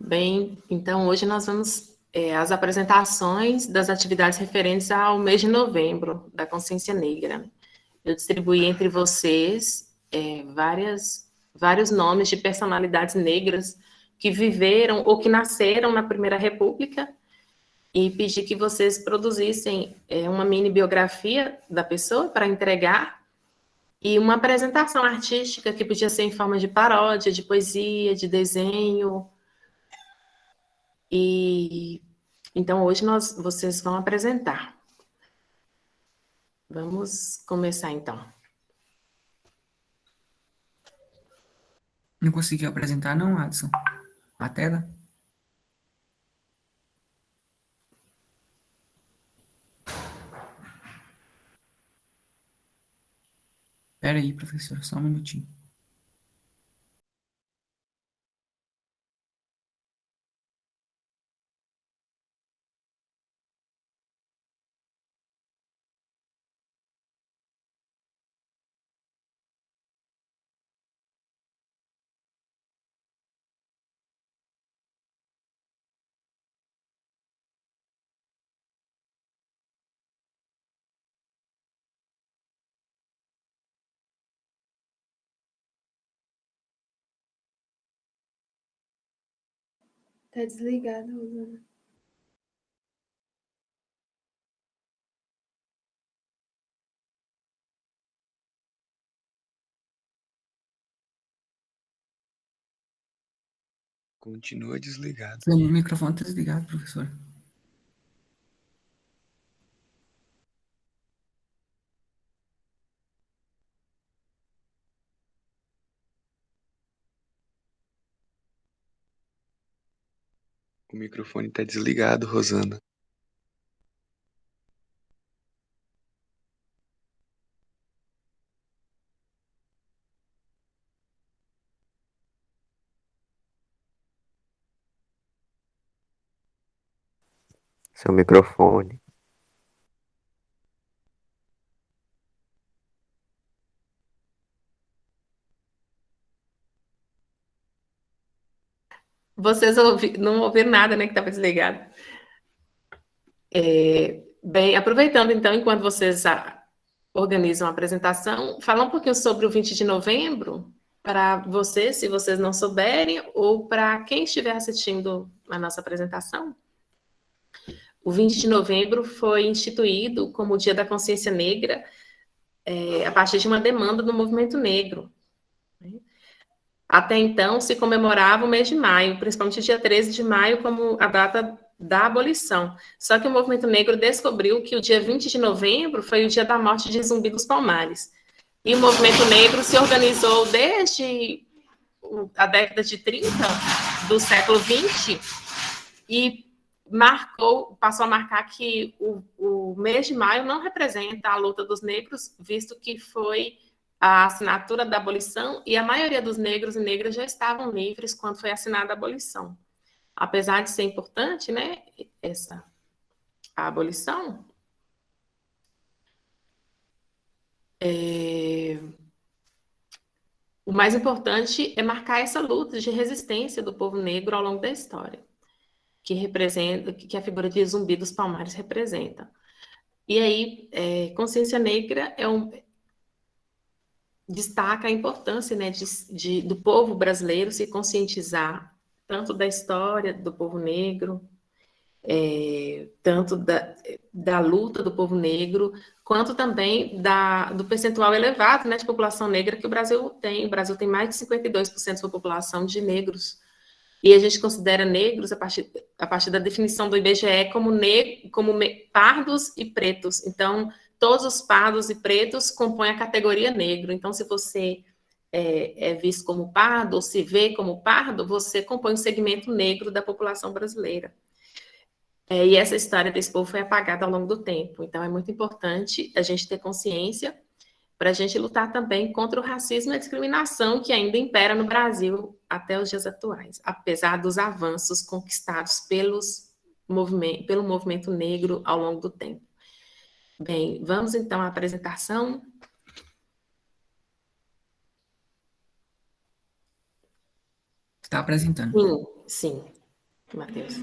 Bem, então hoje nós vamos às apresentações das atividades referentes ao mês de novembro da Consciência Negra. Eu distribuí entre vocês vários nomes de personalidades negras que viveram ou que nasceram na Primeira República e pedi que vocês produzissem uma mini biografia da pessoa para entregar e uma apresentação artística que podia ser em forma de paródia, de poesia, de desenho. E então hoje vocês vão apresentar. Vamos começar então. Não conseguiu apresentar, não, Adson? A tela? Espera aí, professor, só um minutinho. Tá desligado, Rosana. Continua desligado. Seu microfone está desligado, professor. O microfone está desligado, Rosana. Seu microfone. Vocês não ouviram nada, né, que estava desligado. Bem, aproveitando então, enquanto vocês organizam a apresentação, falar um pouquinho sobre o 20 de novembro, para vocês, se vocês não souberem, ou para quem estiver assistindo a nossa apresentação. O 20 de novembro foi instituído como o Dia da Consciência Negra, a partir de uma demanda do movimento negro. Até então, se comemorava o mês de maio, principalmente o dia 13 de maio, como a data da abolição. Só que o movimento negro descobriu que o dia 20 de novembro foi o dia da morte de Zumbi dos Palmares. E o movimento negro se organizou desde a década de 30 do século 20 e passou a marcar que o mês de maio não representa a luta dos negros, visto que foi a assinatura da abolição e a maioria dos negros e negras já estavam livres quando foi assinada a abolição. Apesar de ser importante, né, a abolição, o mais importante é marcar essa luta de resistência do povo negro ao longo da história, que a figura de Zumbi dos Palmares representa. E aí, consciência negra destaca a importância, né, do povo brasileiro se conscientizar tanto da história do povo negro, tanto da luta do povo negro, quanto também do percentual elevado, né, de população negra que o Brasil tem. O Brasil tem mais de 52% da sua população de negros. E a gente considera negros, a partir da definição do IBGE, como pardos e pretos. Então, todos os pardos e pretos compõem a categoria negro. Então, se você é visto como pardo, ou se vê como pardo, você compõe o segmento negro da população brasileira. E essa história desse povo foi apagada ao longo do tempo. Então, é muito importante a gente ter consciência para a gente lutar também contra o racismo e a discriminação que ainda impera no Brasil até os dias atuais, apesar dos avanços conquistados pelo movimento negro ao longo do tempo. Bem, vamos então à apresentação. Está apresentando. Sim. Matheus.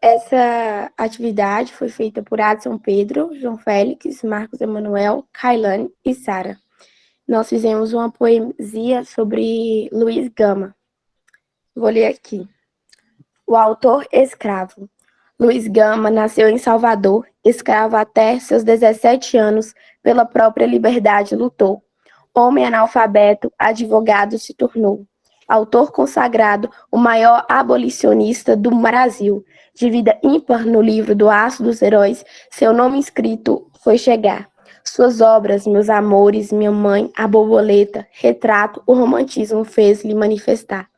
Essa atividade foi feita por Adson Pedro, João Félix, Marcos Emanuel, Kailane e Sara. Nós fizemos uma poesia sobre Luiz Gama. Vou ler aqui. O autor escravo. Luiz Gama nasceu em Salvador, escravo até seus 17 anos, pela própria liberdade lutou. Homem analfabeto, advogado se tornou. Autor consagrado, o maior abolicionista do Brasil. De vida ímpar no livro do Aço dos Heróis, seu nome escrito foi chegar. Suas obras, meus amores, minha mãe, a borboleta, retrato, o romantismo fez-lhe manifestar.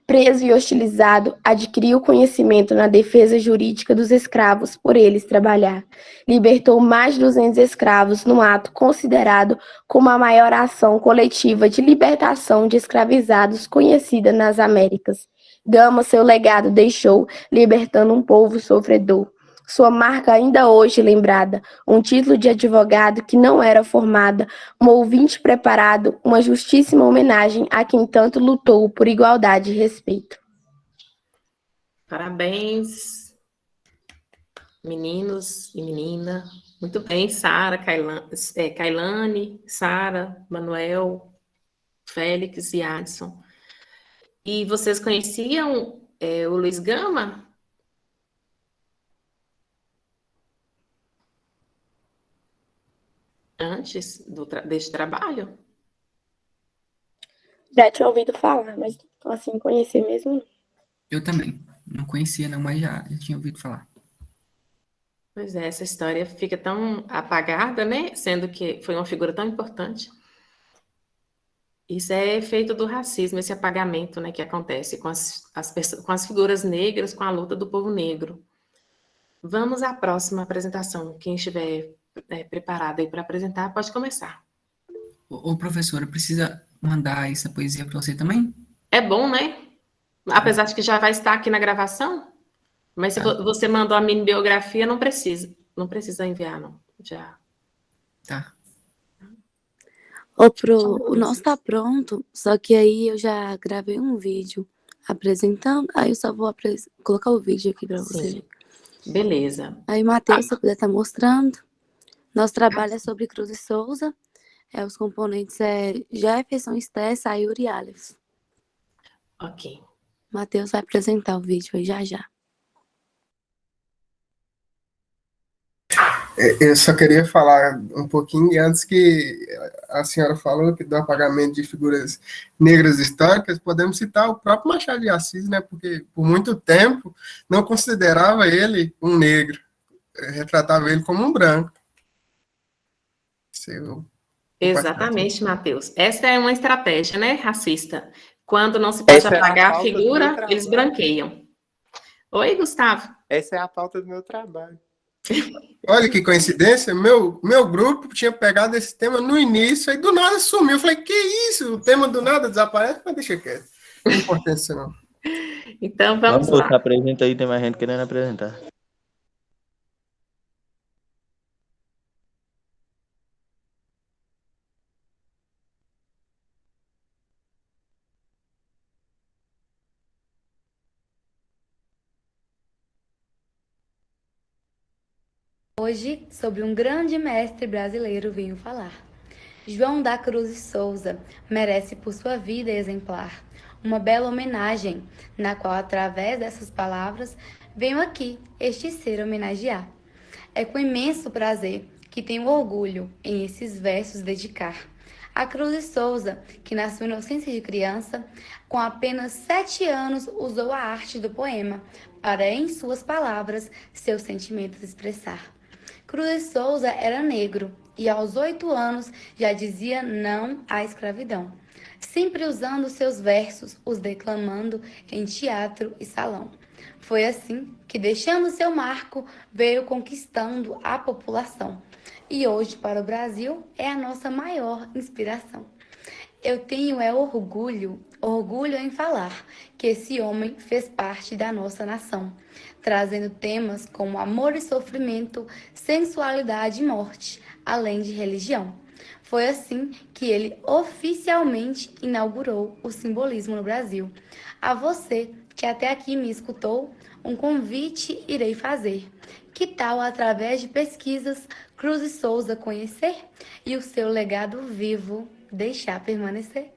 Preso e hostilizado, adquiriu conhecimento na defesa jurídica dos escravos por eles trabalhar. Libertou mais de 200 escravos num ato considerado como a maior ação coletiva de libertação de escravizados conhecida nas Américas. Gama seu legado deixou, libertando um povo sofredor. Sua marca ainda hoje lembrada, um título de advogado que não era formada, um ouvinte preparado, uma justíssima homenagem a quem tanto lutou por igualdade e respeito. Parabéns, meninos e menina. Muito bem, Sara, Kailane, Sara, Manuel, Félix e Adson. E vocês conheciam o Luiz Gama? Antes deste trabalho? Já tinha ouvido falar, mas assim, conhecer mesmo. Eu também. Não conhecia, não, mas já tinha ouvido falar. Pois é, essa história fica tão apagada, né? Sendo que foi uma figura tão importante. Isso é efeito do racismo, esse apagamento, né, que acontece com as figuras negras, com a luta do povo negro. Vamos à próxima apresentação. Quem estiver preparado aí para apresentar, pode começar. Ô, professora, precisa mandar essa poesia para você também? É bom, né? Apesar de que já vai estar aqui na gravação, mas se você mandou a mini biografia, não precisa enviar, não. Já. Tá. O nosso tá pronto, só que aí eu já gravei um vídeo apresentando, aí eu só vou colocar o vídeo aqui para você ver. Beleza. Aí, Matheus, se você puder estar mostrando. Nosso trabalho é sobre Cruz e Souza. Os componentes Jefferson, Sté, Sayuri e Aleph. Ok. Matheus vai apresentar o vídeo aí já. Eu só queria falar um pouquinho antes que a senhora falou que do apagamento de figuras negras históricas, podemos citar o próprio Machado de Assis, né? Porque por muito tempo não considerava ele um negro, retratava ele como um branco. Exatamente, Matheus. Essa é uma estratégia, né, racista. Quando não se pode apagar a figura, eles branqueiam. Oi, Gustavo. Essa é a pauta do meu trabalho. Olha que coincidência, meu grupo tinha pegado esse tema no início, aí do nada sumiu. Eu falei, que isso? O tema do nada desaparece? Mas deixa quieto. Não tem importância, não. Então, vamos lá. Apresenta aí, tem mais gente querendo apresentar. Hoje, sobre um grande mestre brasileiro, venho falar. João da Cruz de Souza merece por sua vida exemplar uma bela homenagem, na qual, através dessas palavras, venho aqui este ser homenagear. É com imenso prazer que tenho orgulho em esses versos dedicar a Cruz de Souza, que na sua inocência de criança, com apenas 7 anos, usou a arte do poema para, em suas palavras, seus sentimentos expressar. Cruz de Souza era negro e aos 8 anos já dizia não à escravidão, sempre usando seus versos, os declamando em teatro e salão. Foi assim que, deixando seu marco, veio conquistando a população. E hoje, para o Brasil, é a nossa maior inspiração. Eu tenho orgulho em falar que esse homem fez parte da nossa nação, trazendo temas como amor e sofrimento, sensualidade e morte, além de religião. Foi assim que ele oficialmente inaugurou o simbolismo no Brasil. A você que até aqui me escutou, um convite irei fazer. Que tal, através de pesquisas, Cruz e Souza conhecer e o seu legado vivo deixar permanecer?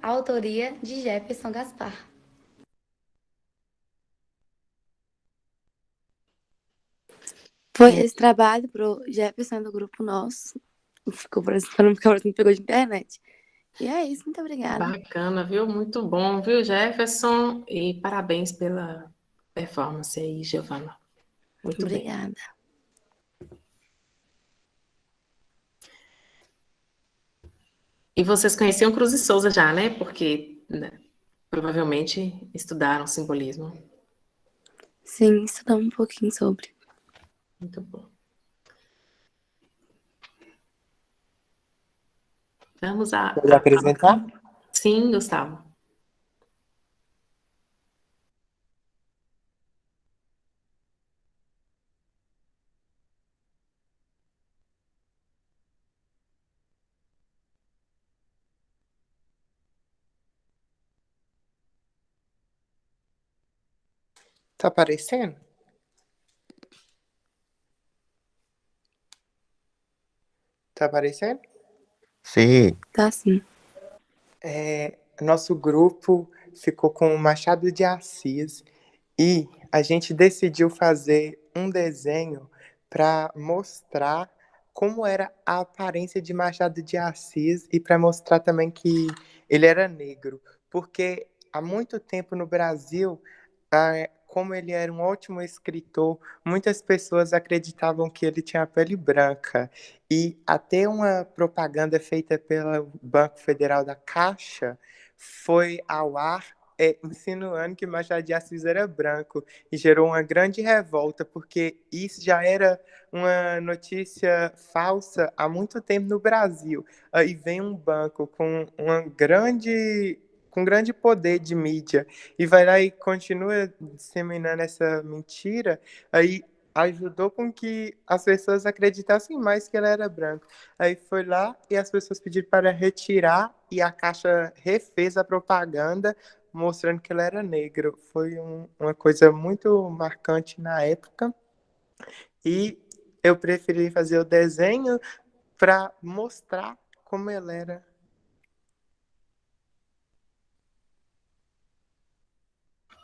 Autoria de Jefferson Gaspar. Foi esse trabalho pro Jefferson do grupo nosso. Ficou parecendo, pra não ficar parecendo que pegou de internet. E é isso, muito obrigada. Bacana, viu? Muito bom, viu, Jefferson? E parabéns pela performance aí, Giovana. Muito bem. Obrigada. E vocês conheciam Cruz e Souza já, né? Porque né, provavelmente estudaram simbolismo. Sim, estudamos um pouquinho sobre. Muito bom. Vamos Pode apresentar? Sim, Gustavo. Tá aparecendo? Tá aparecendo? Sim, Tá sim. Nosso grupo ficou com o Machado de Assis e a gente decidiu fazer um desenho para mostrar como era a aparência de Machado de Assis e para mostrar também que ele era negro, porque há muito tempo no Brasil, como ele era um ótimo escritor, muitas pessoas acreditavam que ele tinha a pele branca. E até uma propaganda feita pelo Banco Federal da Caixa foi ao ar insinuando que Machado de Assis era branco e gerou uma grande revolta, porque isso já era uma notícia falsa há muito tempo no Brasil. Aí vem um banco com grande poder de mídia e vai lá e continua disseminando essa mentira, aí ajudou com que as pessoas acreditassem mais que ele era branco. Aí foi lá e as pessoas pediram para retirar e a Caixa refez a propaganda mostrando que ele era negro. Foi uma coisa muito marcante na época e eu preferi fazer o desenho para mostrar como ele era.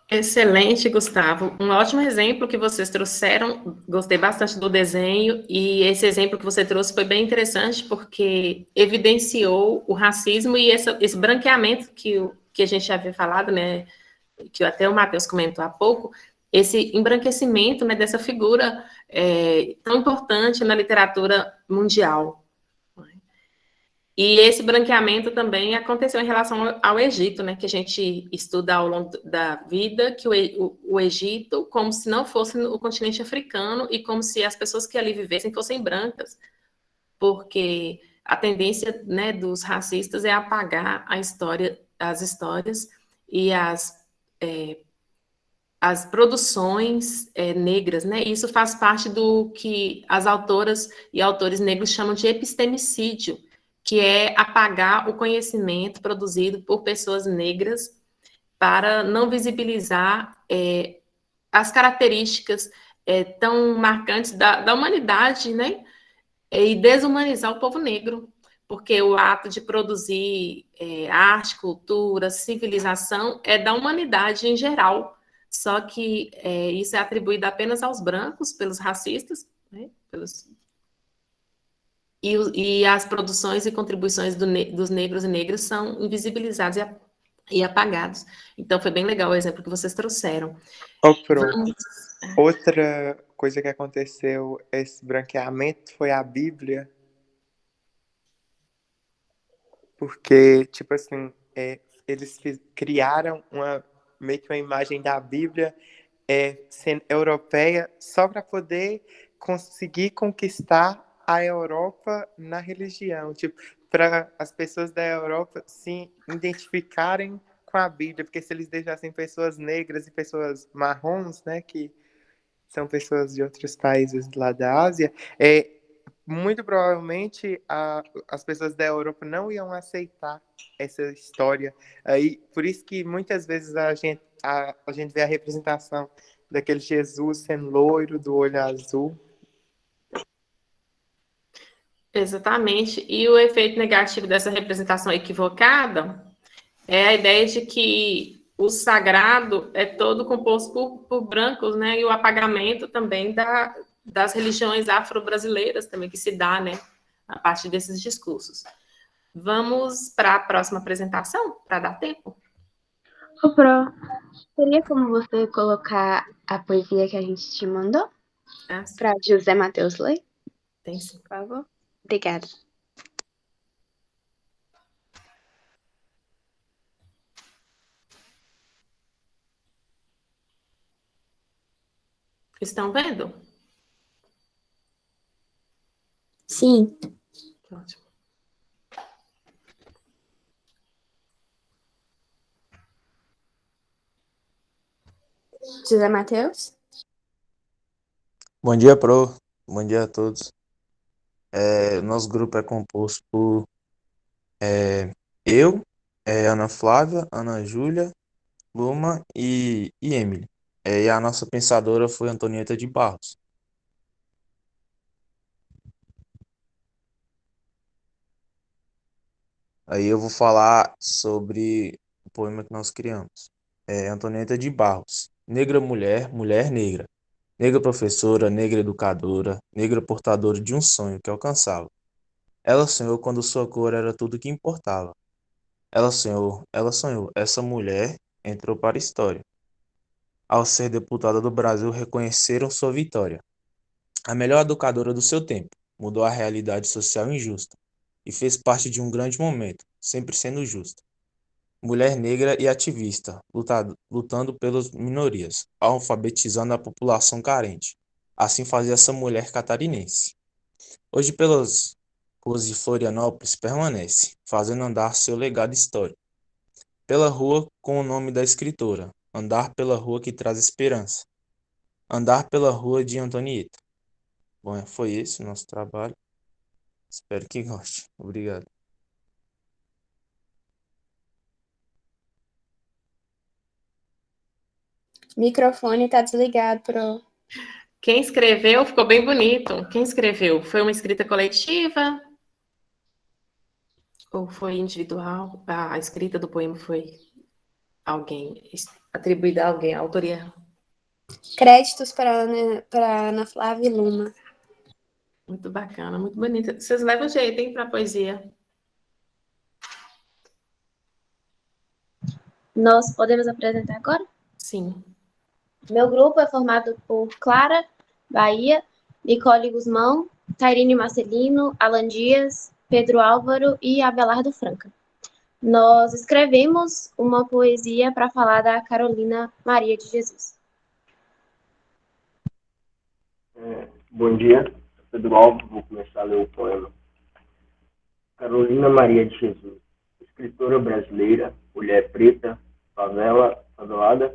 Excelente, Gustavo. Um ótimo exemplo que vocês trouxeram. Gostei bastante do desenho e esse exemplo que você trouxe foi bem interessante porque evidenciou o racismo e esse branqueamento que a gente já havia falado, né? Que até o Matheus comentou há pouco, esse embranquecimento, né, dessa figura tão importante na literatura mundial. E esse branqueamento também aconteceu em relação ao Egito, né, que a gente estuda ao longo da vida, que o Egito, como se não fosse o continente africano e como se as pessoas que ali vivessem fossem brancas, porque a tendência, né, dos racistas é apagar as histórias e as produções negras, né? Isso faz parte do que as autoras e autores negros chamam de epistemicídio, que é apagar o conhecimento produzido por pessoas negras para não visibilizar as características tão marcantes da humanidade, né? E desumanizar o povo negro, porque o ato de produzir arte, cultura, civilização é da humanidade em geral, só que isso é atribuído apenas aos brancos, pelos racistas, né? E as produções e contribuições dos negros e negras são invisibilizados e apagados. Então, foi bem legal o exemplo que vocês trouxeram. Outra coisa que aconteceu, esse branqueamento, foi a Bíblia. Porque, tipo assim, eles criaram meio que uma imagem da Bíblia sendo europeia só para poder conseguir conquistar a Europa na religião. Tipo, para as pessoas da Europa se identificarem com a Bíblia, porque se eles deixassem pessoas negras e pessoas marrons, né, que são pessoas de outros países lá da Ásia, muito provavelmente as pessoas da Europa não iam aceitar essa história. Aí, por isso que muitas vezes a gente vê a representação daquele Jesus sendo loiro, do olho azul. Exatamente. E o efeito negativo dessa representação equivocada é a ideia de que o sagrado é todo composto por brancos, né? E o apagamento também das religiões afro-brasileiras também que se dá, né? A partir desses discursos. Vamos para a próxima apresentação, para dar tempo? Ô, Pro, teria como você colocar a poesia que a gente te mandou para José Matheus ler? Tem sim. Por favor. Obrigada. Estão vendo? Sim. Ótimo. José Matheus? Bom dia, Pro. Bom dia a todos. Nosso grupo é composto por eu, Ana Flávia, Ana Júlia, Luma e Emily. E a nossa pensadora foi Antonieta de Barros. Aí eu vou falar sobre o poema que nós criamos. Antonieta de Barros. Negra mulher, mulher negra. Negra professora, negra educadora, negra portadora de um sonho que alcançava. Ela sonhou quando sua cor era tudo que importava. Ela sonhou. Essa mulher entrou para a história. Ao ser deputada do Brasil, reconheceram sua vitória. A melhor educadora do seu tempo, mudou a realidade social injusta e fez parte de um grande momento, sempre sendo justa. Mulher negra e ativista, lutando pelas minorias, alfabetizando a população carente. Assim fazia essa mulher catarinense. Hoje, pelas ruas de Florianópolis, permanece, fazendo andar seu legado histórico. Pela rua com o nome da escritora, andar pela rua que traz esperança. Andar pela rua de Antonieta. Bom, foi esse o nosso trabalho. Espero que goste. Obrigado. Microfone tá desligado, Pro. Quem escreveu ficou bem bonito. Quem escreveu? Foi uma escrita coletiva? Ou foi individual? A escrita do poema foi atribuída a alguém, a autoria? Créditos para Ana Flávia e Luma. Muito bacana, muito bonita. Vocês levam jeito, hein, para poesia. Nós podemos apresentar agora? Sim. Meu grupo é formado por Clara, Bahia, Nicole Guzmão, Tairine Marcelino, Alan Dias, Pedro Álvaro e Abelardo Franca. Nós escrevemos uma poesia para falar da Carolina Maria de Jesus. Bom dia, Pedro Álvaro, vou começar a ler o poema. Carolina Maria de Jesus, escritora brasileira, mulher preta, favelada,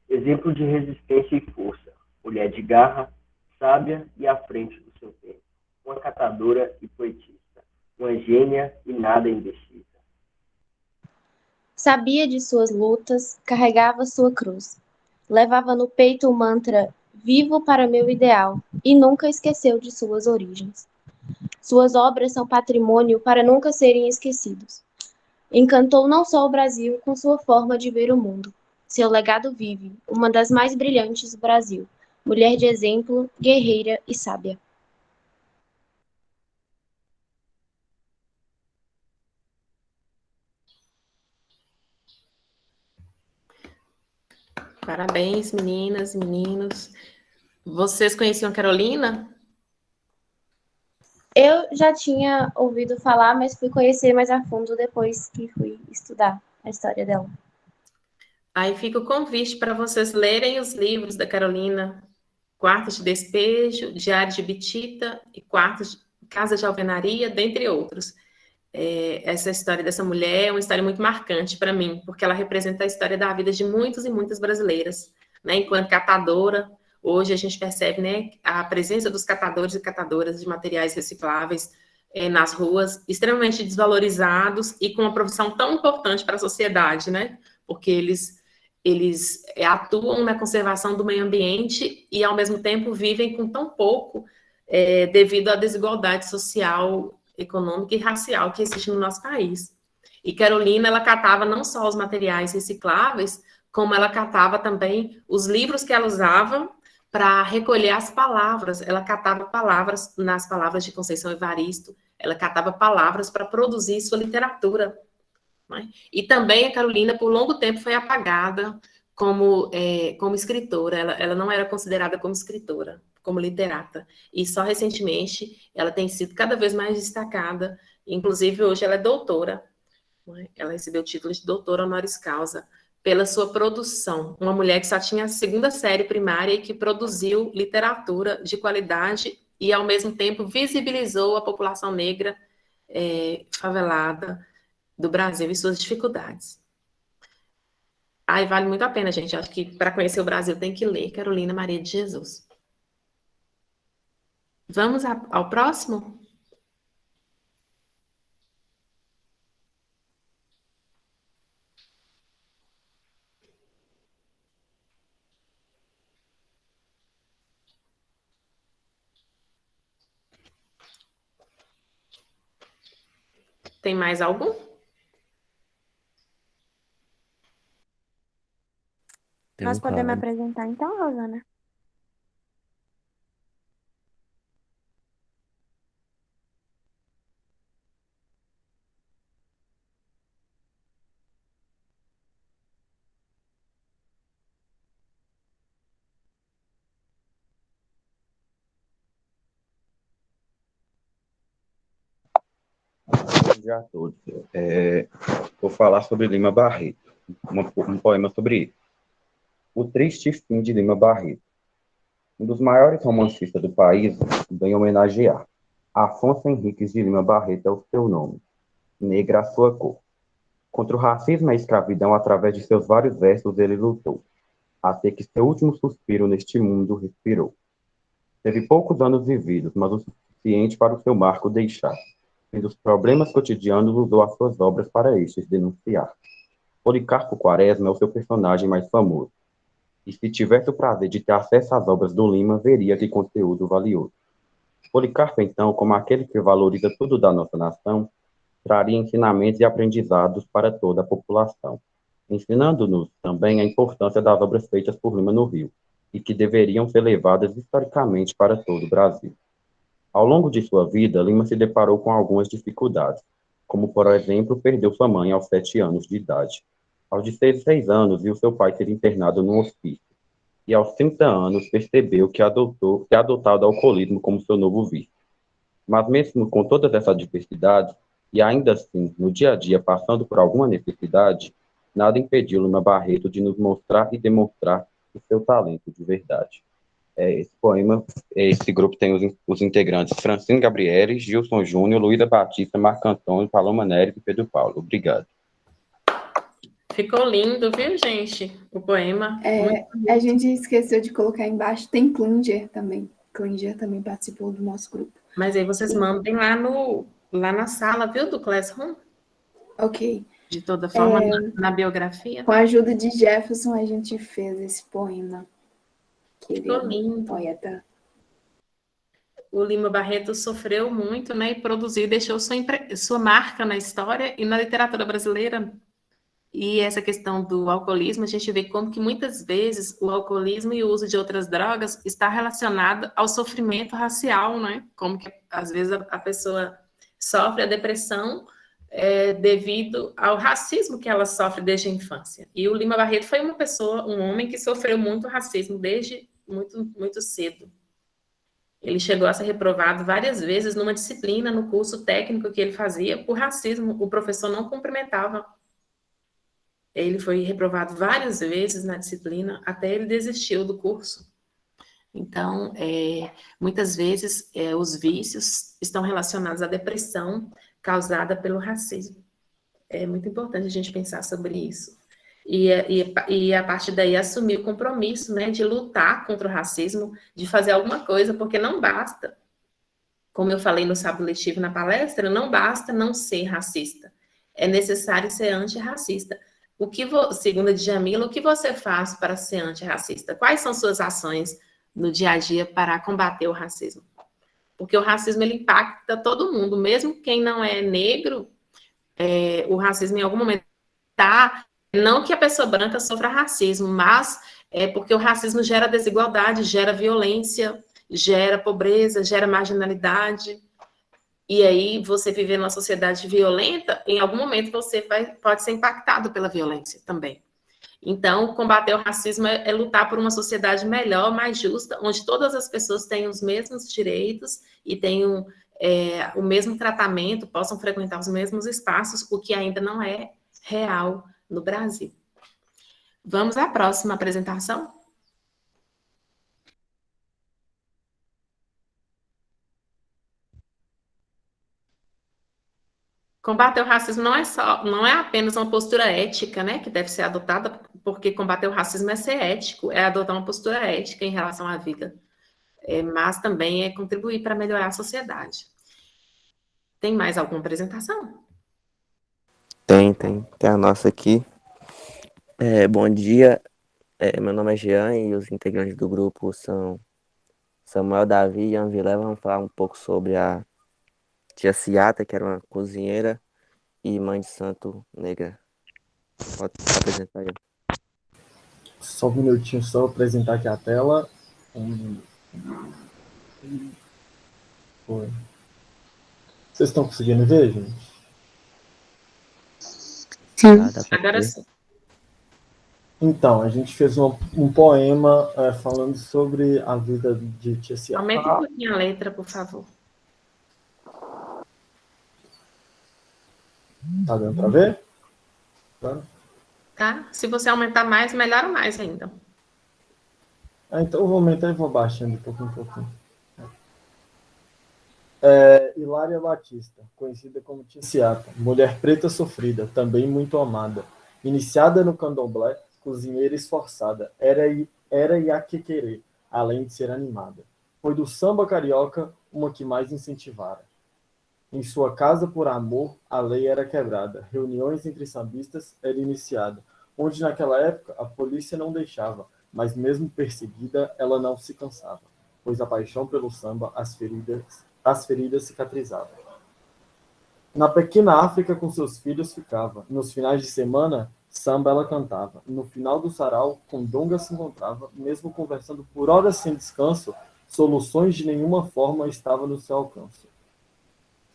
exemplo de resistência e força, mulher de garra, sábia e à frente do seu tempo, uma catadora e poetista, uma gênia e nada indecisa. Sabia de suas lutas, carregava sua cruz. Levava no peito o mantra "Vivo para meu ideal" e nunca esqueceu de suas origens. Suas obras são patrimônio para nunca serem esquecidos. Encantou não só o Brasil com sua forma de ver o mundo. Seu legado vive, uma das mais brilhantes do Brasil, mulher de exemplo, guerreira e sábia. Parabéns, meninas e meninos. Vocês conheciam a Carolina? Eu já tinha ouvido falar, mas fui conhecer mais a fundo depois que fui estudar a história dela. Aí fica o convite para vocês lerem os livros da Carolina: Quartos de Despejo, Diário de Bitita e Casa de Alvenaria, dentre outros. Essa história dessa mulher é uma história muito marcante para mim, porque ela representa a história da vida de muitos e muitas brasileiras, né? Enquanto catadora, Hoje a gente percebe, né, a presença dos catadores e catadoras de materiais recicláveis nas ruas, extremamente desvalorizados e com uma profissão tão importante para a sociedade, né? Porque eles atuam na conservação do meio ambiente e, ao mesmo tempo, vivem com tão pouco devido à desigualdade social, econômica e racial que existe no nosso país. E Carolina, ela catava não só os materiais recicláveis, como ela catava também os livros que ela usava para recolher as palavras. Ela catava palavras nas palavras de Conceição Evaristo, ela catava palavras para produzir sua literatura. Né? E também a Carolina, por longo tempo, foi apagada como escritora. Ela não era considerada como escritora, como literata. E só recentemente ela tem sido cada vez mais destacada. Inclusive, hoje ela é doutora. Né? Ela recebeu o título de doutora honoris causa pela sua produção. Uma mulher que só tinha a 2ª série primária e que produziu literatura de qualidade e, ao mesmo tempo, visibilizou a população negra favelada do Brasil e suas dificuldades. Ai, vale muito a pena, gente. Acho que para conhecer o Brasil tem que ler Carolina Maria de Jesus. Vamos ao próximo? Tem mais algum? Tem Nós um podemos cara. apresentar então, Rosana? Bom dia a todos. Vou falar sobre Lima Barreto, um poema sobre ele. O Triste Fim de Lima Barreto. Um dos maiores romancistas do país vem homenagear. Afonso Henriques de Lima Barreto é o seu nome. Negra a sua cor. Contra o racismo e a escravidão, através de seus vários versos, ele lutou, até que seu último suspiro neste mundo respirou. Teve poucos anos vividos, mas o suficiente para o seu marco deixar. Vendo os problemas cotidianos, usou as suas obras para estes denunciar. Policarpo Quaresma é o seu personagem mais famoso. E se tivesse o prazer de ter acesso às obras do Lima, veria que conteúdo valioso. Policarpo, então, como aquele que valoriza tudo da nossa nação, traria ensinamentos e aprendizados para toda a população, ensinando-nos também a importância das obras feitas por Lima no Rio, e que deveriam ser levadas historicamente para todo o Brasil. Ao longo de sua vida, Lima se deparou com algumas dificuldades, como, por exemplo, perdeu sua mãe aos 7 anos de idade. Aos 16 anos, viu seu pai ser internado num hospício, e aos 30 anos percebeu que adotado o alcoolismo como seu novo vício. Mas mesmo com todas essas adversidades, e ainda assim, no dia a dia, passando por alguma necessidade, nada impediu Lima Barreto de nos mostrar e demonstrar o seu talento de verdade. Esse grupo tem os integrantes Francine Gabriele, Gilson Júnior, Luísa Batista, Marco Antônio, Paloma Neres e Pedro Paulo. Obrigado. Ficou lindo, viu, gente? O poema. A gente esqueceu de colocar embaixo, tem Klinger também. Klinger também participou do nosso grupo. Mas aí vocês mandem lá na sala, viu, do Classroom? Ok. De toda forma, na biografia. Com a ajuda de Jefferson, a gente fez esse poema. Ficou lindo. Poeta. O Lima Barreto sofreu muito, né? E produziu e deixou sua marca na história e na literatura brasileira. E essa questão do alcoolismo, a gente vê como que muitas vezes o alcoolismo e o uso de outras drogas está relacionado ao sofrimento racial, né? Como que às vezes a pessoa sofre a depressão devido ao racismo que ela sofre desde a infância. E o Lima Barreto foi um homem que sofreu muito racismo desde muito, muito cedo. Ele chegou a ser reprovado várias vezes numa disciplina, no curso técnico que ele fazia, por racismo. O professor não cumprimentava. Ele foi reprovado várias vezes na disciplina, até ele desistiu do curso. Então, muitas vezes, os vícios estão relacionados à depressão causada pelo racismo. É muito importante a gente pensar sobre isso. e a partir daí assumir o compromisso, né, de lutar contra o racismo, de fazer alguma coisa, porque não basta, como eu falei no sábado letivo na palestra, não basta não ser racista, é necessário ser antirracista. Segundo a Djamila, o que você faz para ser antirracista? Quais são suas ações no dia a dia para combater o racismo? Porque o racismo, ele impacta todo mundo, mesmo quem não é negro, o racismo em algum momento está... Não que a pessoa branca sofra racismo, mas é porque o racismo gera desigualdade, gera violência, gera pobreza, gera marginalidade. E aí, você viver numa sociedade violenta, em algum momento você pode ser impactado pela violência também. Então, combater o racismo é lutar por uma sociedade melhor, mais justa, onde todas as pessoas tenham os mesmos direitos e tenham o mesmo tratamento, possam frequentar os mesmos espaços, o que ainda não é real no Brasil. Vamos à próxima apresentação? Combater o racismo não é apenas uma postura ética, né, que deve ser adotada, porque combater o racismo é ser ético, é adotar uma postura ética em relação à vida, mas também é contribuir para melhorar a sociedade. Tem mais alguma apresentação? Tem a nossa aqui. Bom dia, meu nome é Jean e os integrantes do grupo são Samuel, Davi e Ian Vilela. Vamos falar um pouco sobre a tia Ciata, que era uma cozinheira e mãe de santo negra. Pode apresentar aí. Só um minutinho, só apresentar aqui a tela. Foi. Vocês estão conseguindo ver, gente? Sim. Agora sim. Então, a gente fez um poema falando sobre a vida de tia Ciata. Aumenta um pouquinho a letra, por favor. Tá dando para ver? Tá? Se você aumentar mais, melhora mais ainda. Então eu vou aumentar e vou baixando de pouquinho em pouquinho. Hilária Batista, conhecida como tia Ciata, mulher preta sofrida, também muito amada. Iniciada no candomblé, cozinheira esforçada, era iaquequerê, além de ser animada. Foi do samba carioca uma que mais incentivara. Em sua casa, por amor, a lei era quebrada. Reuniões entre sambistas era iniciada, onde naquela época a polícia não deixava, mas mesmo perseguida, ela não se cansava, pois a paixão pelo samba as feridas cicatrizavam. Na pequena África com seus filhos ficava. Nos finais de semana, samba ela cantava. No final do sarau, com donga se encontrava, mesmo conversando por horas sem descanso, soluções de nenhuma forma estavam no seu alcance.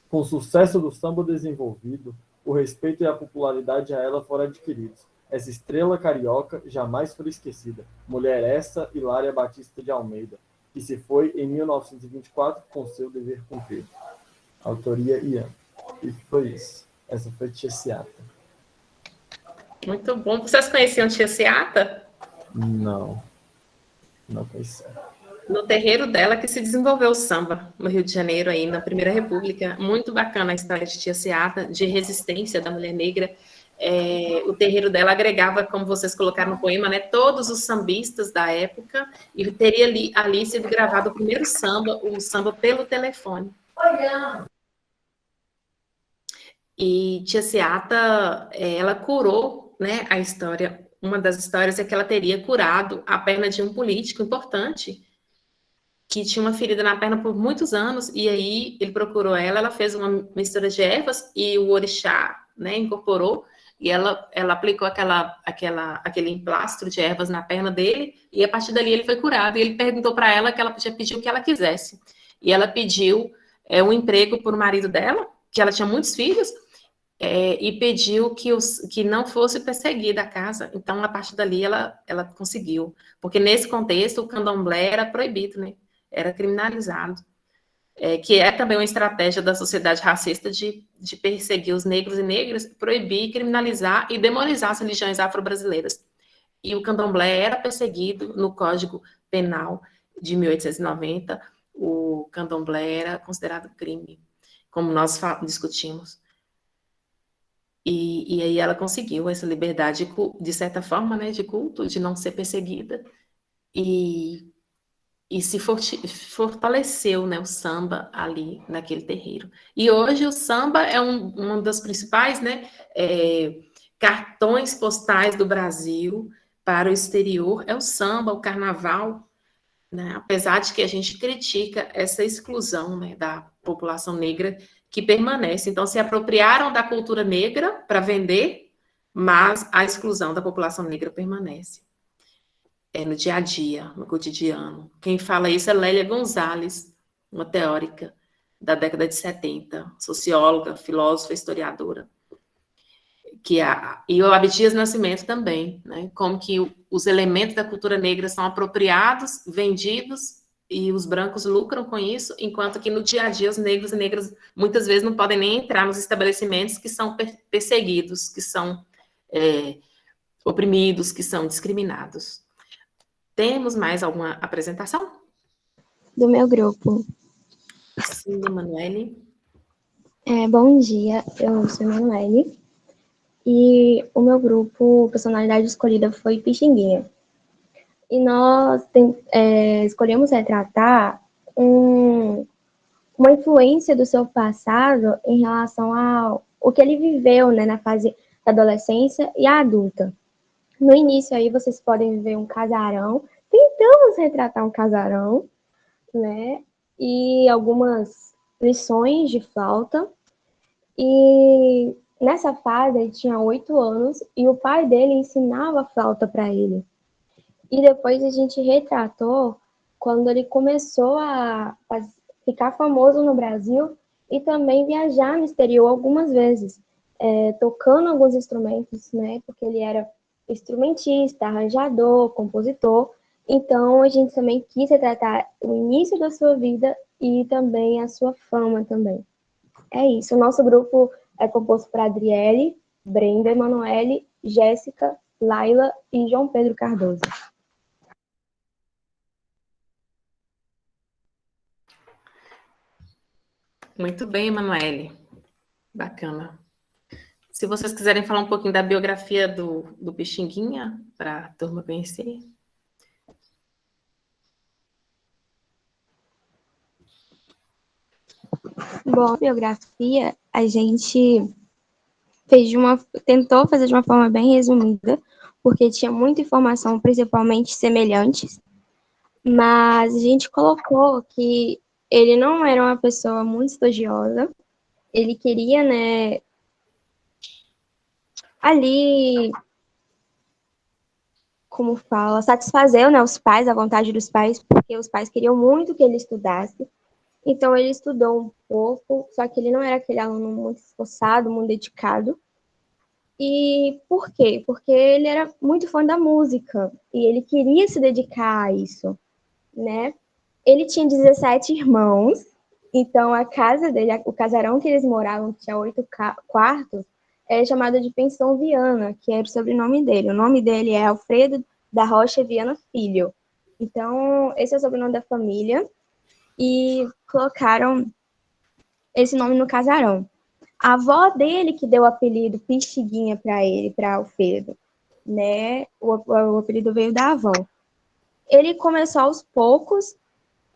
Com o sucesso do samba desenvolvido, o respeito e a popularidade a ela foram adquiridos. Essa estrela carioca jamais foi esquecida. Mulher essa, Hilária Batista de Almeida, que se foi em 1924 com seu dever cumprido. Autoria Ian. E foi isso. Essa foi tia Ciata. Muito bom. Vocês conheciam tia Ciata? Não conhecia. No terreiro dela que se desenvolveu o samba, no Rio de Janeiro, aí na Primeira República. Muito bacana a história de tia Ciata, de resistência da mulher negra. O terreiro dela agregava, como vocês colocaram no poema, né, todos os sambistas da época, e teria ali sido gravado o primeiro samba, o samba pelo telefone. E tia Ciata, ela curou, né, a história. Uma das histórias é que ela teria curado a perna de um político importante, que tinha uma ferida na perna por muitos anos, e aí ele procurou ela fez uma mistura de ervas, e o orixá, né, incorporou, e ela aplicou aquele emplastro de ervas na perna dele, e a partir dali ele foi curado, e ele perguntou para ela que ela podia pedir o que ela quisesse. E ela pediu um emprego para o marido dela, que ela tinha muitos filhos, e pediu que não fosse perseguida a casa. Então, a partir dali, ela conseguiu. Porque nesse contexto, o candomblé era proibido, né? Era criminalizado. Que é também uma estratégia da sociedade racista de perseguir os negros e negras, proibir, criminalizar e demonizar as religiões afro-brasileiras. E o candomblé era perseguido no Código Penal de 1890. O candomblé era considerado crime, como nós discutimos. E aí ela conseguiu essa liberdade, de certa forma, né, de culto, de não ser perseguida, e se fortaleceu, né, o samba ali naquele terreiro. E hoje o samba é um dos principais, né, cartões postais do Brasil para o exterior, é o samba, o carnaval, né, apesar de que a gente critica essa exclusão, né, da população negra que permanece. Então, se apropriaram da cultura negra para vender, mas a exclusão da população negra permanece. No dia a dia, no cotidiano. Quem fala isso é Lélia Gonzalez, uma teórica da década de 70, socióloga, filósofa, historiadora. E o Abdias Nascimento também, né? Como que os elementos da cultura negra são apropriados, vendidos, e os brancos lucram com isso, enquanto que no dia a dia os negros e negras muitas vezes não podem nem entrar nos estabelecimentos que são perseguidos, que são oprimidos, que são discriminados. Temos mais alguma apresentação? Do meu grupo. Sim, Emanuele. Bom dia, eu sou Emanuele. E o meu grupo, a personalidade escolhida foi Pixinguinha. E nós escolhemos retratar uma influência do seu passado em relação ao que ele viveu, né, na fase da adolescência e adulta. No início aí vocês podem ver um casarão, tentamos retratar um casarão, né, e algumas lições de flauta. E nessa fase ele tinha 8 anos e o pai dele ensinava flauta para ele. E depois a gente retratou quando ele começou a ficar famoso no Brasil e também viajar no exterior algumas vezes, tocando alguns instrumentos, né? Porque ele era instrumentista, arranjador, compositor. Então a gente também quis retratar o início da sua vida e também a sua fama também. É isso. O nosso grupo é composto por Adriele, Brenda, Emanuele, Jéssica, Laila e João Pedro Cardoso. Muito bem, Emanuele. Bacana. Se vocês quiserem falar um pouquinho da biografia do Pixinguinha, para a turma conhecer. Bom, a biografia a gente tentou fazer de uma forma bem resumida, porque tinha muita informação, principalmente semelhantes, mas a gente colocou que ele não era uma pessoa muito estudiosa, ele queria, né, ali, como fala, satisfazer, né, os pais, a vontade dos pais, porque os pais queriam muito que ele estudasse. Então ele estudou um pouco, só que ele não era aquele aluno muito esforçado, muito dedicado. E por quê? Porque ele era muito fã da música e ele queria se dedicar a isso, né? Ele tinha 17 irmãos, então a casa dele, o casarão que eles moravam, que tinha 8 quartos, é chamado de Pensão Viana, que era o sobrenome dele. O nome dele é Alfredo da Rocha Viana Filho. Então, esse é o sobrenome da família e colocaram esse nome no casarão. A avó dele que deu o apelido Pixinguinha para ele, para Alfredo, né? O apelido veio da avó. Ele começou aos poucos,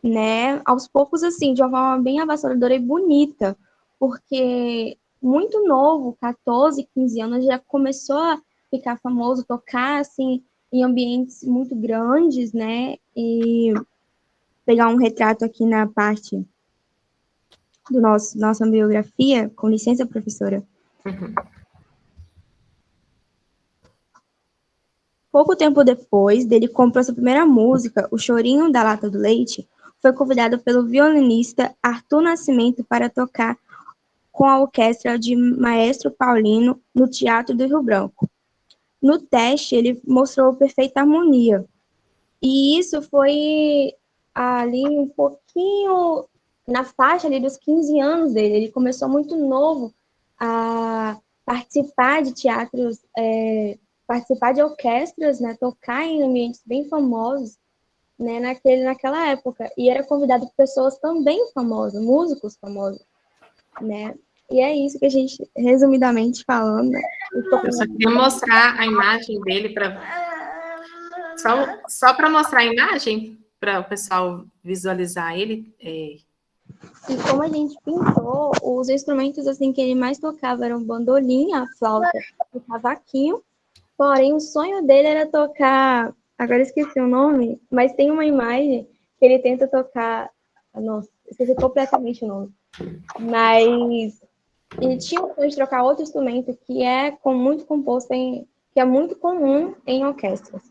né? Aos poucos, assim, de uma forma bem avassaladora e bonita, porque muito novo, 14, 15 anos, já começou a ficar famoso, tocar, assim, em ambientes muito grandes, né? E pegar um retrato aqui na parte do nossa biografia, com licença, professora. Uhum. Pouco tempo depois dele comprar sua primeira música, O Chorinho da Lata do Leite, foi convidado pelo violinista Arthur Nascimento para tocar com a orquestra de Maestro Paulino no Teatro do Rio Branco. No teste, ele mostrou perfeita harmonia. E isso foi ali um pouquinho na faixa ali dos 15 anos dele. Ele começou muito novo a participar de teatros, participar de orquestras, né, tocar em ambientes bem famosos, né, naquela época. E era convidado por pessoas também famosas, músicos famosos, né. E é isso que a gente, resumidamente falando, né? Eu só queria mostrar a imagem dele para só para mostrar a imagem para o pessoal visualizar ele. E como a gente pintou, os instrumentos assim que ele mais tocava eram bandolim, a flauta, o cavaquinho. Porém, o sonho dele era tocar, agora eu esqueci o nome, mas tem uma imagem que ele tenta tocar, nossa, esqueci completamente o nome. Mas ele tinha o sonho de trocar outro instrumento que é muito composto que é muito comum em orquestras.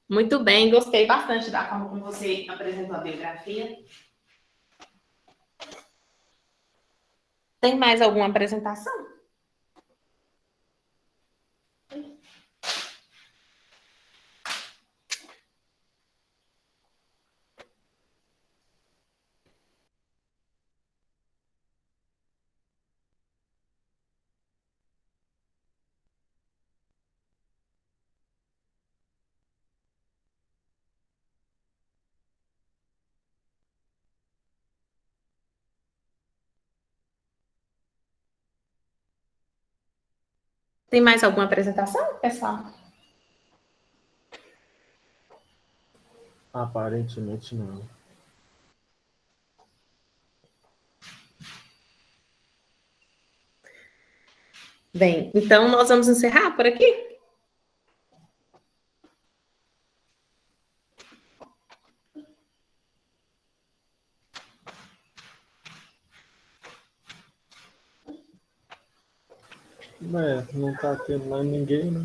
Muito bem, gostei bastante da forma como você apresentou a biografia. Tem mais alguma apresentação? Tem mais alguma apresentação, pessoal? Aparentemente não. Bem, então nós vamos encerrar por aqui? Não está tendo mais ninguém, né?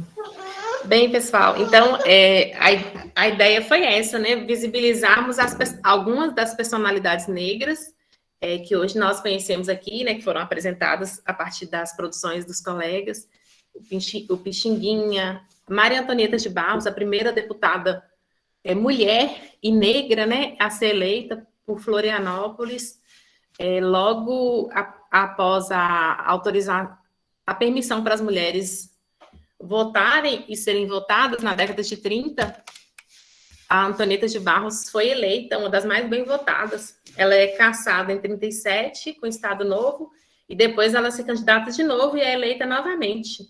Bem, pessoal, então a ideia foi essa, né? Visibilizarmos algumas das personalidades negras que hoje nós conhecemos aqui, né? Que foram apresentadas a partir das produções dos colegas. O Pixinguinha, Maria Antonieta de Barros, a primeira deputada mulher e negra, né? A ser eleita por Florianópolis, logo após autorizar a permissão para as mulheres votarem e serem votadas na década de 30, a Antonieta de Barros foi eleita uma das mais bem votadas. Ela é cassada em 37 com o Estado Novo e depois ela se candidata de novo e é eleita novamente.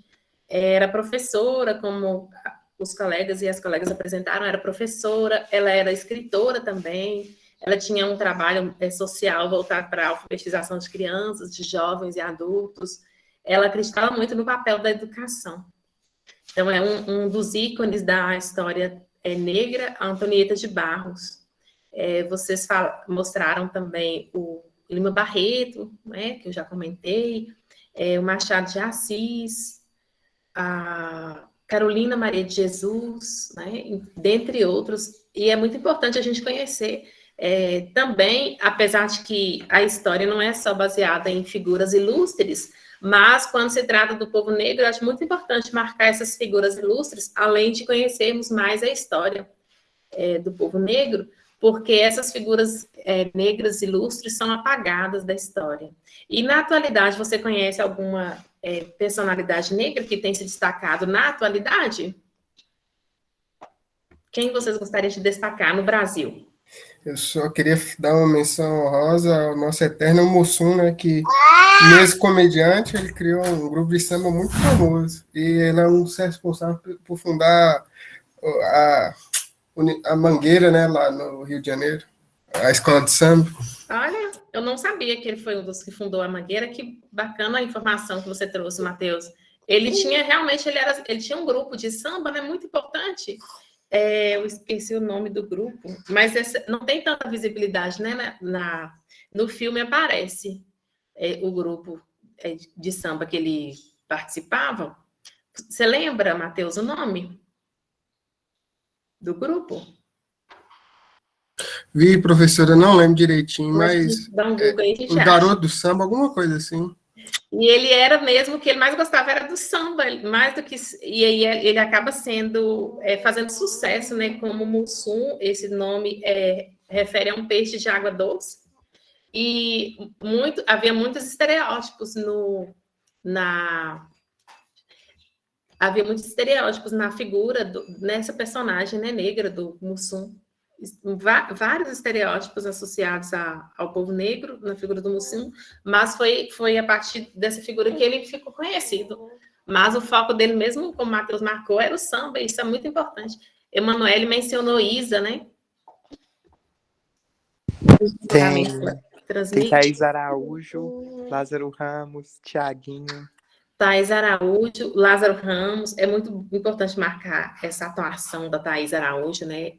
Era professora, como os colegas e as colegas apresentaram, era professora, ela era escritora também, ela tinha um trabalho social voltado para a alfabetização de crianças, de jovens e adultos. Ela acreditava muito no papel da educação. Então, é um dos ícones da história negra, a Antonieta de Barros. Vocês mostraram também o Lima Barreto, né, que eu já comentei, o Machado de Assis, a Carolina Maria de Jesus, né, dentre outros. E é muito importante a gente conhecer também, apesar de que a história não é só baseada em figuras ilustres, mas, quando se trata do povo negro, eu acho muito importante marcar essas figuras ilustres, além de conhecermos mais a história do povo negro, porque essas figuras negras ilustres são apagadas da história. E, na atualidade, você conhece alguma personalidade negra que tem se destacado na atualidade? Quem vocês gostariam de destacar no Brasil? Eu só queria dar uma menção honrosa ao nosso eterno Mussum, né, que, mesmo comediante, ele criou um grupo de samba muito famoso, e ele é um dos responsáveis por fundar a Mangueira, né, lá no Rio de Janeiro, a escola de samba. Olha, eu não sabia que ele foi um dos que fundou a Mangueira, que bacana a informação que você trouxe, Matheus. Ele tinha realmente, ele tinha um grupo de samba, né, muito importante. Eu esqueci o nome do grupo, mas não tem tanta visibilidade, né? No filme aparece o grupo de samba que ele participava. Você lembra, Matheus, o nome do grupo? Vi, professora, não lembro direitinho, mas dá um Google aí, o garoto do samba, alguma coisa assim. E ele era mesmo, o que ele mais gostava era do samba, mais do que... E aí ele acaba fazendo sucesso, né, como Mussum. Esse nome refere a um peixe de água doce. E havia muitos estereótipos havia muitos estereótipos na figura nessa personagem, né, negra do Mussum. vários estereótipos associados ao povo negro na figura do Mussum, mas foi a partir dessa figura que ele ficou conhecido. Mas o foco dele mesmo, como o Matheus marcou, era o samba, e isso é muito importante. Emanuele mencionou Isa, né? Tem Thaís Araújo, Lázaro Ramos, Tiaguinho. Thaís Araújo, Lázaro Ramos, é muito importante marcar essa atuação da Thaís Araújo, né,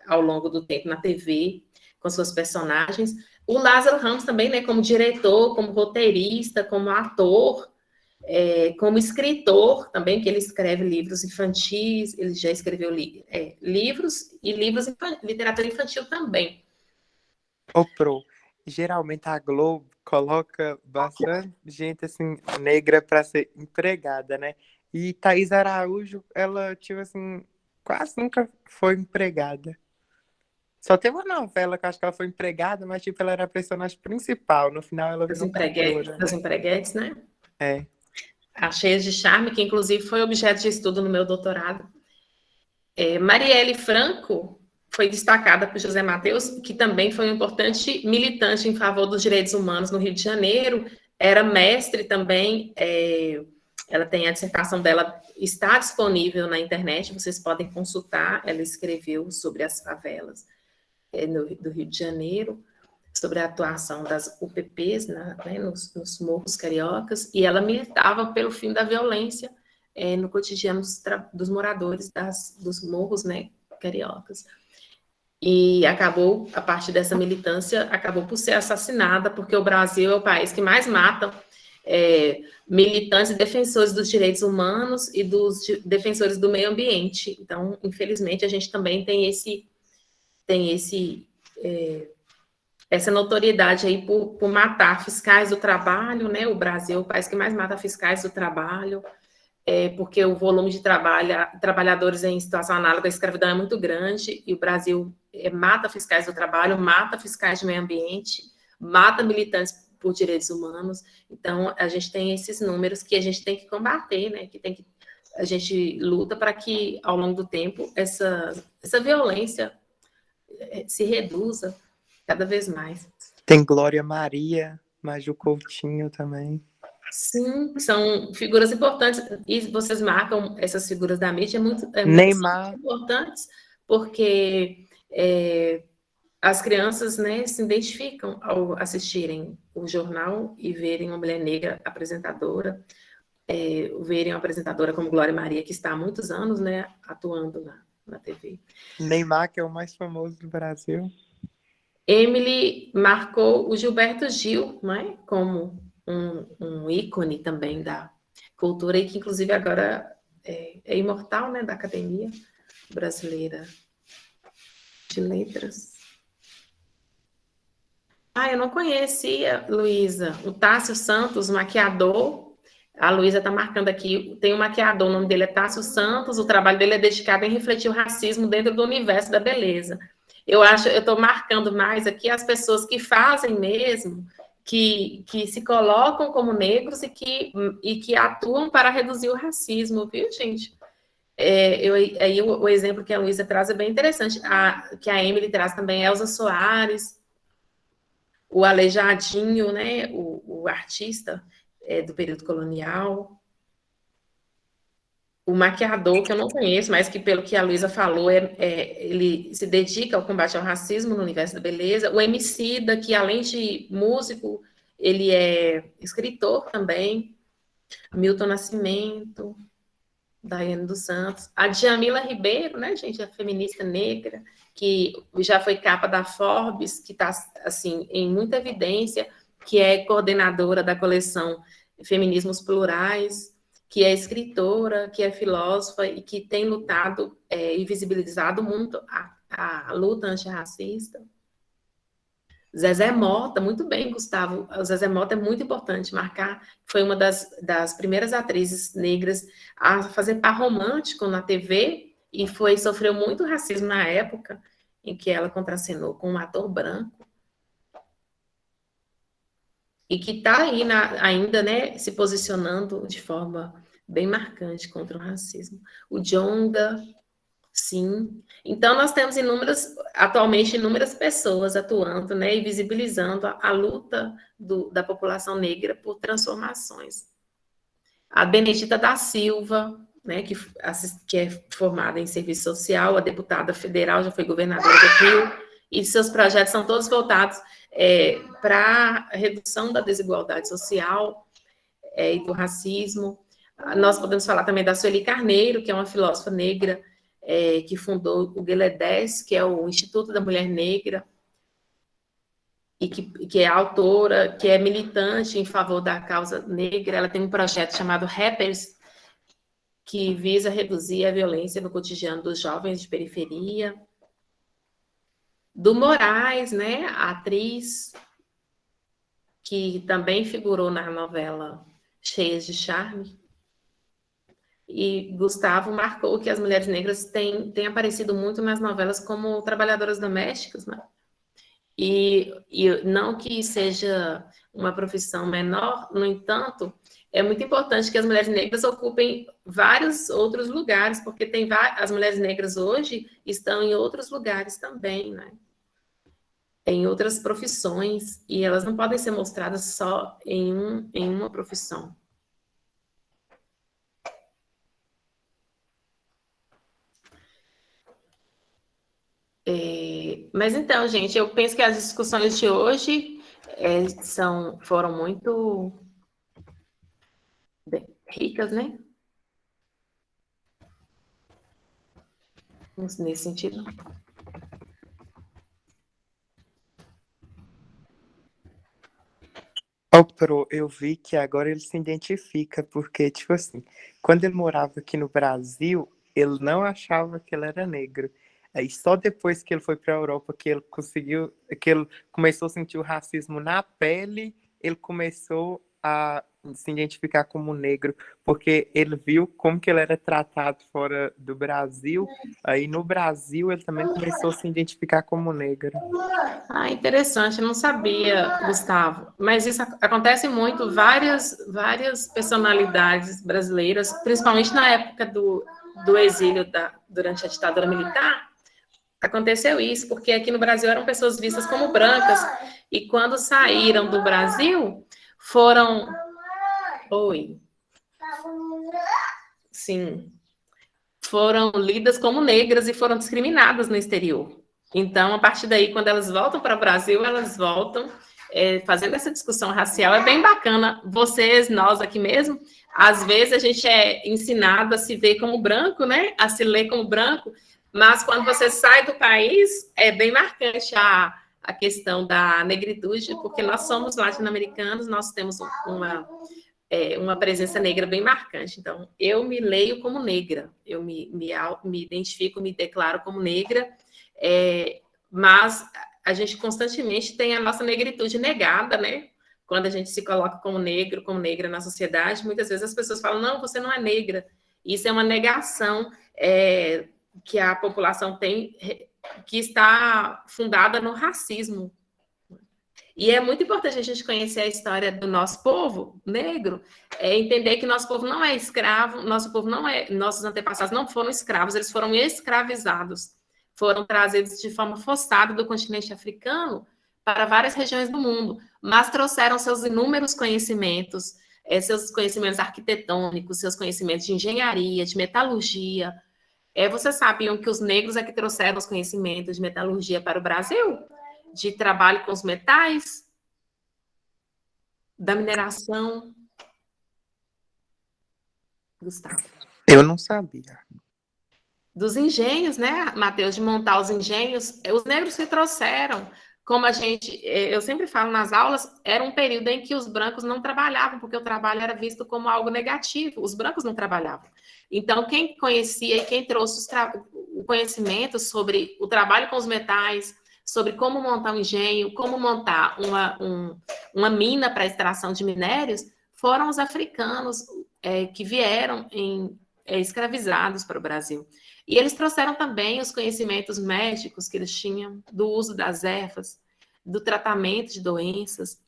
ao longo do tempo na TV, com suas personagens. O Lázaro Ramos também, né, como diretor, como roteirista, como ator, como escritor também, que ele escreve livros infantis, ele já escreveu livros e livros literatura infantil também. Pro, geralmente a Globo coloca bastante gente assim negra para ser empregada, né? E Thaís Araújo, ela tipo assim quase nunca foi empregada. Só tem uma novela que eu acho que ela foi empregada, mas tipo ela era a personagem principal. No final ela virou cantora. Das empreguetes, né? É. A Cheias de Charme, que inclusive foi objeto de estudo no meu doutorado. Marielle Franco foi destacada por José Mateus, que também foi um importante militante em favor dos direitos humanos no Rio de Janeiro, era mestre também, ela tem a dissertação dela, está disponível na internet, vocês podem consultar, ela escreveu sobre as favelas do Rio de Janeiro, sobre a atuação das UPPs nos morros cariocas, e ela militava pelo fim da violência no cotidiano dos moradores dos morros, né, cariocas. E acabou, a partir dessa militância, acabou por ser assassinada, porque o Brasil é o país que mais mata militantes e defensores dos direitos humanos e dos defensores do meio ambiente. Então, infelizmente, a gente também tem essa notoriedade aí por matar fiscais do trabalho, né? O Brasil é o país que mais mata fiscais do trabalho, porque o volume de trabalhadores em situação análoga à escravidão é muito grande, e o Brasil mata fiscais do trabalho, mata fiscais de meio ambiente, mata militantes por direitos humanos. Então, a gente tem esses números que a gente tem que combater, né? A gente luta para que, ao longo do tempo, essa violência se reduza cada vez mais. Tem Glória Maria, Maju Coutinho também. Sim, são figuras importantes, e vocês marcam essas figuras da mídia muito importantes, porque as crianças, né, se identificam ao assistirem o jornal e verem uma mulher negra apresentadora, verem uma apresentadora como Glória Maria, que está há muitos anos, né, atuando na TV. Neymar, que é o mais famoso do Brasil. Emily marcou o Gilberto Gil, né, como um ícone também da cultura, e que inclusive agora é imortal, né, da Academia Brasileira de Letras. Eu não conhecia, Luísa, o Tássio Santos, maquiador. A Luísa está marcando aqui, tem um maquiador, o nome dele é Tássio Santos, o trabalho dele é dedicado em refletir o racismo dentro do universo da beleza. Eu estou marcando mais aqui as pessoas que fazem mesmo, que se colocam como negros e que atuam para reduzir o racismo, viu, gente? O exemplo que a Luísa traz é bem interessante, que a Emily traz também, Elza Soares, o Aleijadinho, né, o artista do período colonial, o maquiador, que eu não conheço, mas que, pelo que a Luísa falou, ele se dedica ao combate ao racismo no universo da beleza. O Emicida, que além de músico, ele é escritor também. Milton Nascimento, Daiane dos Santos. A Djamila Ribeiro, né, gente, a feminista negra, que já foi capa da Forbes, que está, assim, em muita evidência, que é coordenadora da coleção Feminismos Plurais, que é escritora, que é filósofa e que tem lutado e visibilizado muito a luta antirracista. Zezé Mota, muito bem, Gustavo. O Zezé Mota é muito importante marcar, foi uma das primeiras atrizes negras a fazer par romântico na TV e sofreu muito racismo na época em que ela contracenou com um ator branco. E que está aí ainda, né, se posicionando de forma bem marcante contra o racismo. O Djonga, Sim. Então, nós temos atualmente, inúmeras pessoas atuando, né, e visibilizando a luta da população negra por transformações. A Benedita da Silva, né, que é formada em serviço social, a deputada federal, já foi governadora do Rio, e seus projetos são todos voltados para a redução da desigualdade social e do racismo. Nós podemos falar também da Sueli Carneiro, que é uma filósofa negra, que fundou o Gueledés, que é o Instituto da Mulher Negra, e que é autora, que é militante em favor da causa negra. Ela tem um projeto chamado Rappers, que visa reduzir a violência no cotidiano dos jovens de periferia. Do Moraes, né, a atriz, que também figurou na novela Cheias de Charme. E Gustavo marcou que as mulheres negras têm aparecido muito nas novelas como trabalhadoras domésticas, né? E não que seja uma profissão menor, no entanto, é muito importante que as mulheres negras ocupem vários outros lugares, porque as mulheres negras hoje estão em outros lugares também, né? Em outras profissões, e elas não podem ser mostradas só em uma profissão. Mas então, gente, eu penso que as discussões de hoje foram muito ricas, né? Nesse sentido. Pro, eu vi que agora ele se identifica, porque, tipo assim, quando ele morava aqui no Brasil, ele não achava que ele era negro. Aí só depois que ele foi para a Europa que ele começou a sentir o racismo na pele, ele começou a se identificar como negro, porque ele viu como que ele era tratado fora do Brasil. Aí no Brasil ele também começou a se identificar como negro. Ah, interessante, eu não sabia, Gustavo. Mas isso acontece muito, várias personalidades brasileiras, principalmente na época do exílio durante a ditadura militar, aconteceu isso, porque aqui no Brasil eram pessoas vistas como brancas, e quando saíram do Brasil, foram... Oi. Sim. Foram lidas como negras e foram discriminadas no exterior. Então, a partir daí, quando elas voltam para o Brasil, elas voltam fazendo essa discussão racial. É bem bacana. Nós aqui mesmo, às vezes a gente é ensinado a se ver como branco, né? A se ler como branco, mas quando você sai do país, é bem marcante a questão da negritude, porque nós somos latino-americanos, nós temos uma presença negra bem marcante. Então, eu me leio como negra, eu me identifico, me declaro como negra, mas a gente constantemente tem a nossa negritude negada, né? Quando a gente se coloca como negro, como negra na sociedade, muitas vezes as pessoas falam, não, você não é negra. Isso é uma negação que a população tem, que está fundada no racismo. E é muito importante a gente conhecer a história do nosso povo negro, entender que nosso povo não é escravo, nossos antepassados não foram escravos, eles foram escravizados, foram trazidos de forma forçada do continente africano para várias regiões do mundo, mas trouxeram seus inúmeros conhecimentos, seus conhecimentos arquitetônicos, seus conhecimentos de engenharia, de metalurgia. Vocês sabiam que os negros é que trouxeram os conhecimentos de metalurgia para o Brasil? De trabalho com os metais, da mineração. Gustavo. Eu não sabia. Dos engenhos, né, Matheus, de montar os engenhos, os negros que trouxeram, como eu sempre falo nas aulas, era um período em que os brancos não trabalhavam, porque o trabalho era visto como algo negativo, os brancos não trabalhavam. Então, quem conhecia e quem trouxe o conhecimento sobre o trabalho com os metais, sobre como montar um engenho, como montar uma mina para extração de minérios, foram os africanos que vieram escravizados para o Brasil. E eles trouxeram também os conhecimentos médicos que eles tinham, do uso das ervas, do tratamento de doenças.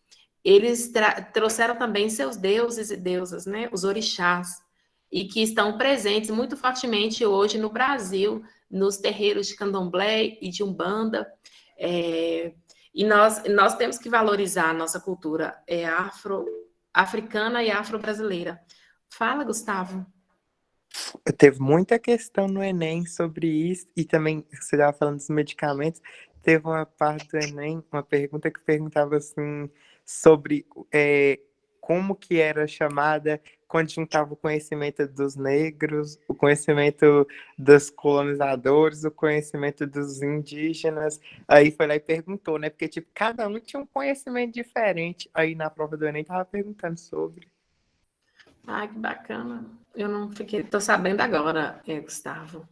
Eles trouxeram também seus deuses e deusas, né, os orixás, e que estão presentes muito fortemente hoje no Brasil, nos terreiros de candomblé e de umbanda. E nós temos que valorizar a nossa cultura africana e afro-brasileira. Fala, Gustavo. Teve muita questão no Enem sobre isso, e também, você estava falando dos medicamentos, teve uma parte do Enem, uma pergunta que perguntava assim, sobre como que era chamada quando juntava o conhecimento dos negros, o conhecimento dos colonizadores, o conhecimento dos indígenas. Aí foi lá e perguntou, né? Porque, tipo, cada um tinha um conhecimento diferente. Aí na prova do Enem tava perguntando sobre. Ah, que bacana. Eu não fiquei... Tô sabendo agora, Gustavo.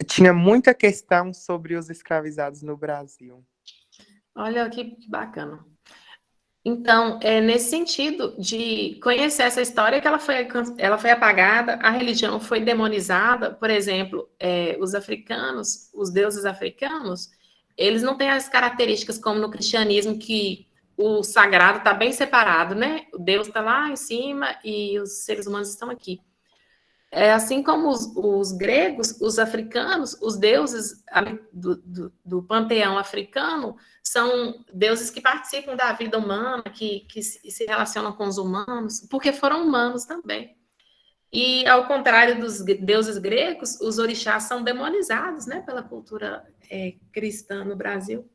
Tinha muita questão sobre os escravizados no Brasil. Olha que bacana. Então, é nesse sentido de conhecer essa história que ela foi apagada, a religião foi demonizada. Por exemplo, os africanos, os deuses africanos, eles não têm as características como no cristianismo, que o sagrado está bem separado, né? O Deus está lá em cima e os seres humanos estão aqui. Assim como os gregos, os africanos, os deuses do panteão africano são deuses que participam da vida humana, que se relacionam com os humanos, porque foram humanos também. E, ao contrário dos deuses gregos, os orixás são demonizados, né, pela cultura cristã no Brasil.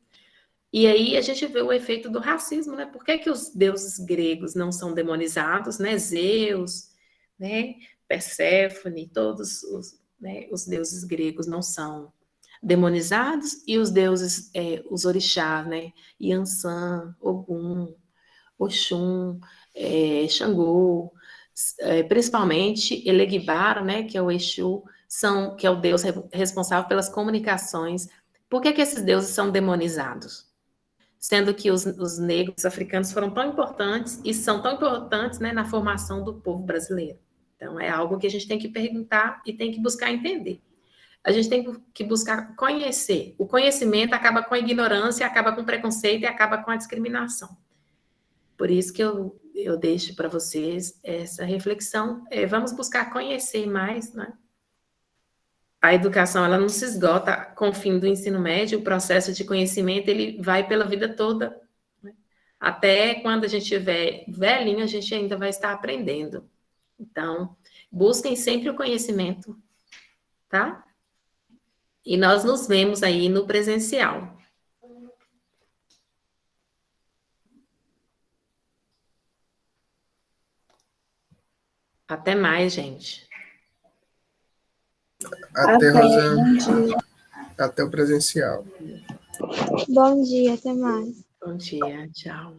E aí a gente vê o efeito do racismo, né? Por que os deuses gregos não são demonizados, né? Zeus, né? Perséfone, todos os deuses gregos não são demonizados, e os deuses, os orixás, né? Iansã, Ogum, Oxum, Xangô, principalmente Elegbara, né? Que é o Exu, que é o deus responsável pelas comunicações. Por que esses deuses são demonizados? Sendo que os negros africanos foram tão importantes e são tão importantes, né, na formação do povo brasileiro. Então, é algo que a gente tem que perguntar e tem que buscar entender. A gente tem que buscar conhecer. O conhecimento acaba com a ignorância, acaba com o preconceito e acaba com a discriminação. Por isso que eu deixo para vocês essa reflexão. Vamos buscar conhecer mais, né? A educação, ela não se esgota com o fim do ensino médio, o processo de conhecimento, ele vai pela vida toda. Né? Até quando a gente estiver velhinho, a gente ainda vai estar aprendendo. Então, busquem sempre o conhecimento, tá? E nós nos vemos aí no presencial. Até mais, gente. Até, Rosana. Até o presencial. Bom dia, até mais. Bom dia, tchau.